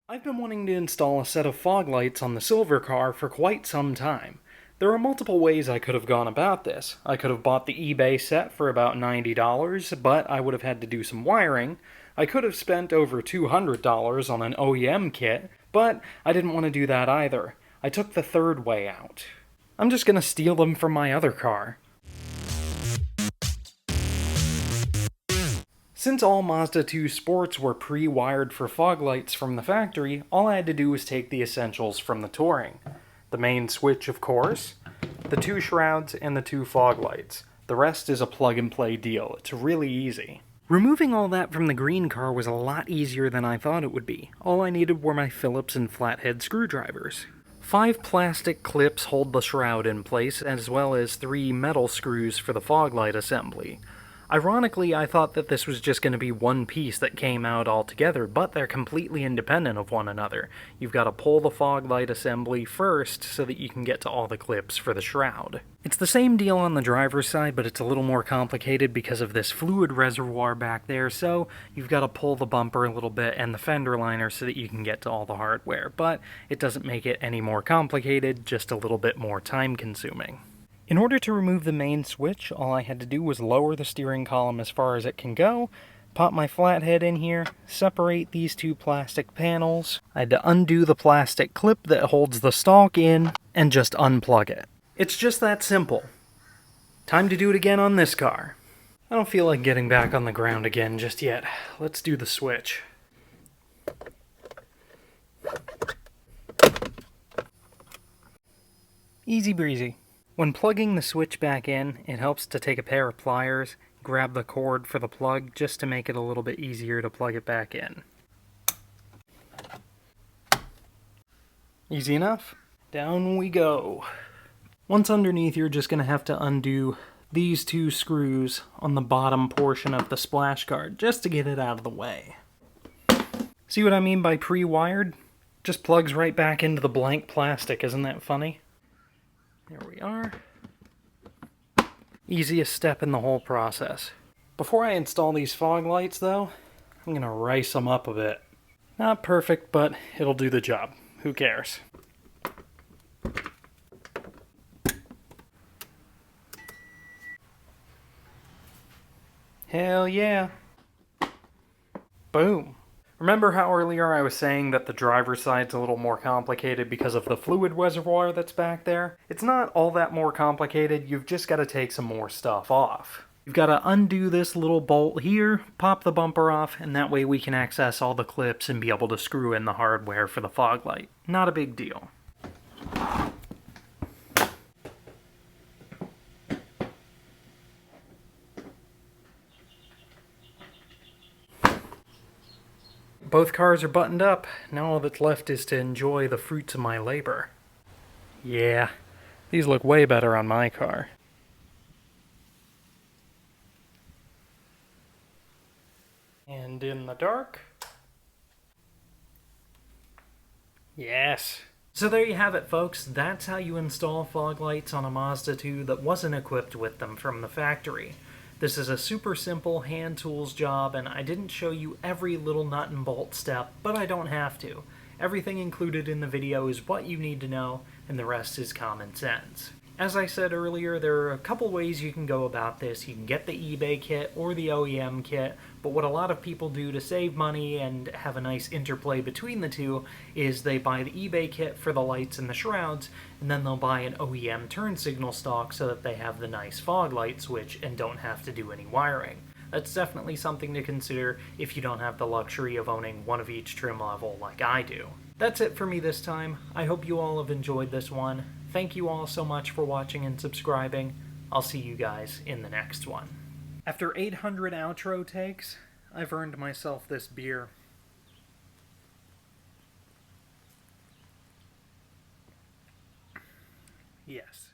I've been wanting to install a set of fog lights on the silver car for quite some time. There are multiple ways I could have gone about this. I could have bought the eBay set for about $90, but I would have had to do some wiring. I could have spent over $200 on an OEM kit, but I didn't want to do that either. I took the third way out. I'm just gonna steal them from my other car. Since all Mazda2 Sports were pre-wired for fog lights from the factory, all I had to do was take the essentials from the Touring. The main switch, of course, the two shrouds, and the two fog lights. The rest is a plug-and-play deal. It's really easy. Removing all that from the green car was a lot easier than I thought it would be. All I needed were my Phillips and flathead screwdrivers. 5 plastic clips hold the shroud in place, as well as 3 metal screws for the fog light assembly. Ironically, I thought that this was just going to be one piece that came out all together, but they're completely independent of one another. You've got to pull the fog light assembly first so that you can get to all the clips for the shroud. It's the same deal on the driver's side, but it's a little more complicated because of this fluid reservoir back there, so you've got to pull the bumper a little bit and the fender liner so that you can get to all the hardware, but it doesn't make it any more complicated, just a little bit more time-consuming. In order to remove the main switch, all I had to do was lower the steering column as far as it can go, pop my flathead in here, separate these two plastic panels. I had to undo the plastic clip that holds the stalk in, and just unplug it. It's just that simple. Time to do it again on this car. I don't feel like getting back on the ground again just yet. Let's do the switch. Easy breezy. When plugging the switch back in, it helps to take a pair of pliers, grab the cord for the plug, just to make it a little bit easier to plug it back in. Easy enough? Down we go. Once underneath, you're just going to have to undo these 2 screws on the bottom portion of the splash guard, just to get it out of the way. See what I mean by pre-wired? Just plugs right back into the blank plastic, isn't that funny? There we are. Easiest step in the whole process. Before I install these fog lights, though, I'm gonna rice them up a bit. Not perfect, but it'll do the job. Who cares? Hell yeah. Boom. Remember how earlier I was saying that the driver's side's a little more complicated because of the fluid reservoir that's back there? It's not all that more complicated, you've just got to take some more stuff off. You've got to undo this little bolt here, pop the bumper off, and that way we can access all the clips and be able to screw in the hardware for the fog light. Not a big deal. Both cars are buttoned up. Now all that's left is to enjoy the fruits of my labor. Yeah, these look way better on my car. And in the dark. Yes. So there you have it, folks. That's how you install fog lights on a Mazda 2 that wasn't equipped with them from the factory. This is a super simple hand tools job, and I didn't show you every little nut and bolt step, but I don't have to. Everything included in the video is what you need to know, and the rest is common sense. As I said earlier, there are a couple ways you can go about this. You can get the eBay kit or the OEM kit, but what a lot of people do to save money and have a nice interplay between the two is they buy the eBay kit for the lights and the shrouds, and then they'll buy an OEM turn signal stock so that they have the nice fog light switch and don't have to do any wiring. That's definitely something to consider if you don't have the luxury of owning one of each trim level like I do. That's it for me this time. I hope you all have enjoyed this one. Thank you all so much for watching and subscribing. I'll see you guys in the next one. After 800 outro takes, I've earned myself this beer. Yes.